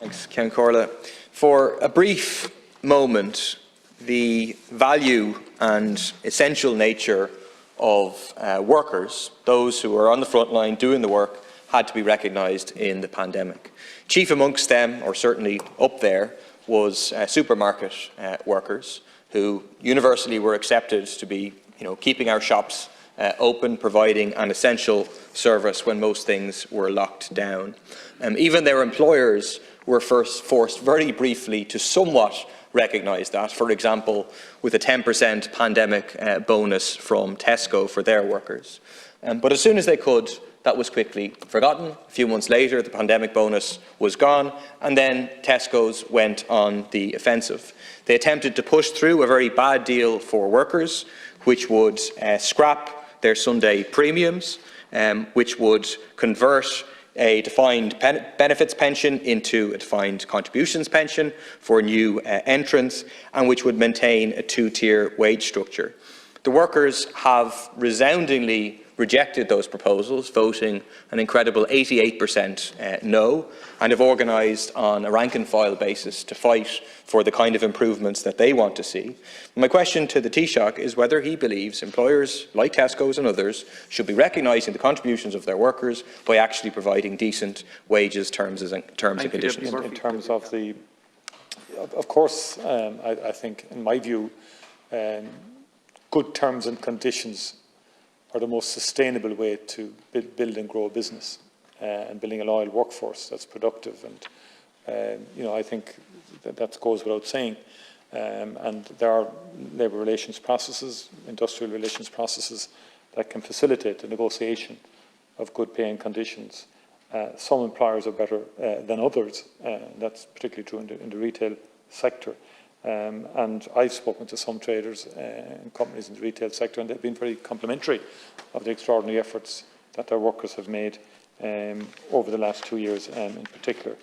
Thanks, Ken Corla. For a brief moment, the value and essential nature of workers, those who are on the front line doing the work, had to be recognised in the pandemic. Chief amongst them, or certainly up there, was supermarket workers, who universally were accepted to be, keeping our shops open, providing an essential service when most things were locked down. Even their employers were first forced very briefly to somewhat recognise that, for example, with a 10% pandemic bonus from Tesco for their workers. But as soon as they could, that was quickly forgotten. A few months later, the pandemic bonus was gone, and then Tesco's went on the offensive. They attempted to push through a very bad deal for workers, which would scrap their Sunday premiums, which would convert a defined benefits pension into a defined contributions pension for new entrants, and which would maintain a two-tier wage structure. The workers have resoundingly rejected those proposals, voting an incredible 88% no, and have organised on a rank-and-file basis to fight for the kind of improvements that they want to see. My question to the Taoiseach is whether he believes employers like Tesco's and others should be recognising the contributions of their workers by actually providing decent wages, terms and conditions. In terms of the, of course, I think, in my view, good terms and conditions are the most sustainable way to build and grow a business, and building a loyal workforce that's productive. And I think that goes without saying. And there are labour relations processes, industrial relations processes that can facilitate the negotiation of good pay and conditions. Some employers are better than others. That's particularly true in the retail sector. And I've spoken to some traders and companies in the retail sector, and they've been very complimentary of the extraordinary efforts that their workers have made over the last 2 years in particular.